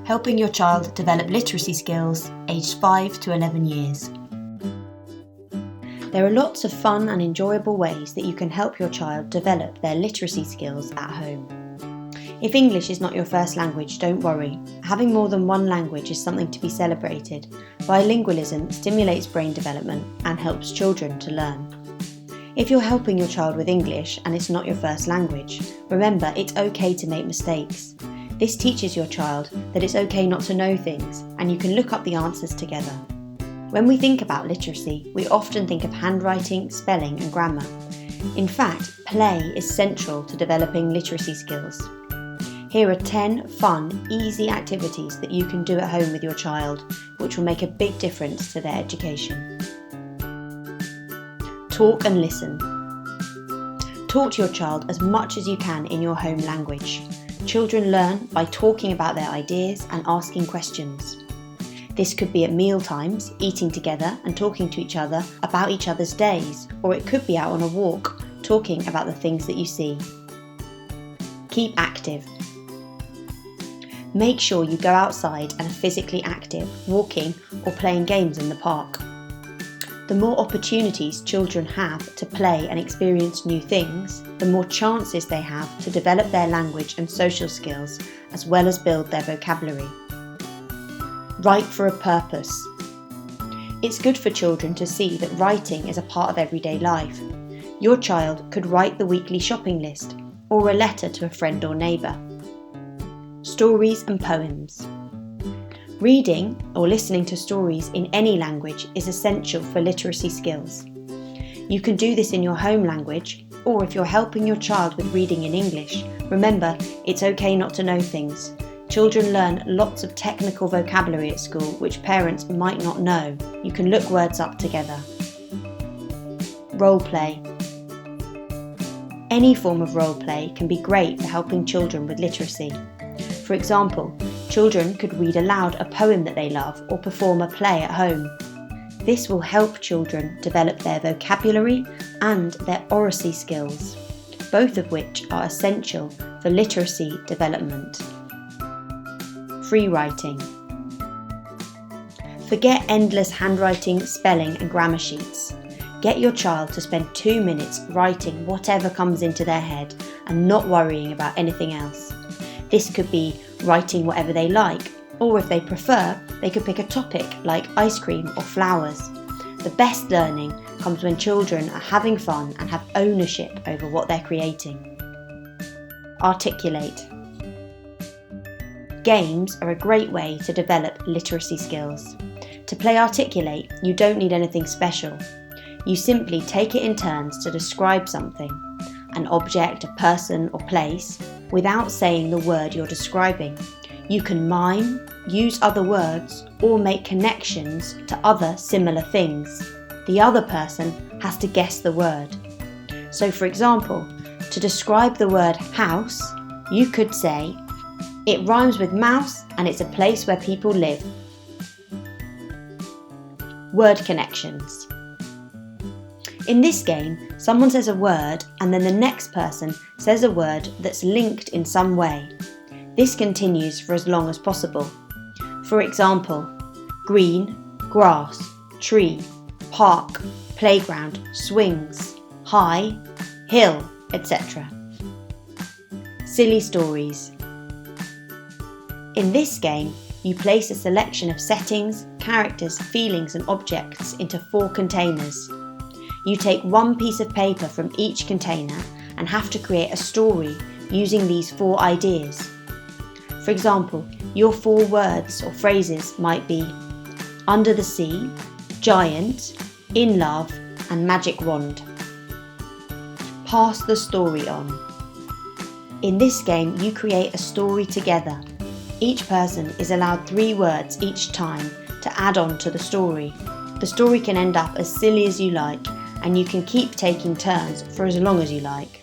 helping your child develop literacy skills aged 5 to 11 years. There are lots of fun and enjoyable ways that you can help your child develop their literacy skills at home. If English is not your first language, don't worry. Having more than one language is something to be celebrated. Bilingualism stimulates brain development and helps children to learn. If you're helping your child with English and it's not your first language, remember it's okay to make mistakes. This teaches your child that it's okay not to know things, and you can look up the answers together. When we think about literacy, we often think of handwriting, spelling and grammar. In fact, play is central to developing literacy skills. Here are 10 fun, easy activities that you can do at home with your child, which will make a big difference to their education. Talk and listen. Talk to your child as much as you can in your home language. Children learn by talking about their ideas and asking questions. This could be at meal times, eating together and talking to each other about each other's days, or it could be out on a walk, talking about the things that you see. Keep active. Make sure you go outside and are physically active, walking or playing games in the park. The more opportunities children have to play and experience new things, the more chances they have to develop their language and social skills, as well as build their vocabulary. Write for a purpose. It's good for children to see that writing is a part of everyday life. Your child could write the weekly shopping list or a letter to a friend or neighbour. Stories and poems. Reading or listening to stories in any language is essential for literacy skills. You can do this in your home language, or if you're helping your child with reading in English, remember it's okay not to know things. Children learn lots of technical vocabulary at school which parents might not know. You can look words up together. Role play. Any form of role play can be great for helping children with literacy. For example, children could read aloud a poem that they love or perform a play at home. This will help children develop their vocabulary and their oracy skills, both of which are essential for literacy development. Free writing. Forget endless handwriting, spelling and grammar sheets. Get your child to spend 2 minutes writing whatever comes into their head and not worrying about anything else. This could be writing whatever they like, or if they prefer, they could pick a topic like ice cream or flowers. The best learning comes when children are having fun and have ownership over what they're creating. Articulate. Games are a great way to develop literacy skills. To play Articulate, you don't need anything special. You simply take it in turns to describe something, an object, a person or place, without saying the word you're describing. You can mime, use other words, or make connections to other similar things. The other person has to guess the word. So for example, to describe the word house, you could say, "It rhymes with mouse and it's a place where people live." Word connections. In this game, someone says a word and then the next person says a word that's linked in some way. This continues for as long as possible. For example, green, grass, tree, park, playground, swings, high, hill, etc. Silly stories. In this game, you place a selection of settings, characters, feelings and objects into 4 containers. You take one piece of paper from each container and have to create a story using these 4 ideas. For example, your 4 words or phrases might be under the sea, giant, in love and magic wand. Pass the story on. In this game, you create a story together. Each person is allowed 3 words each time to add on to the story. The story can end up as silly as you like, and you can keep taking turns for as long as you like.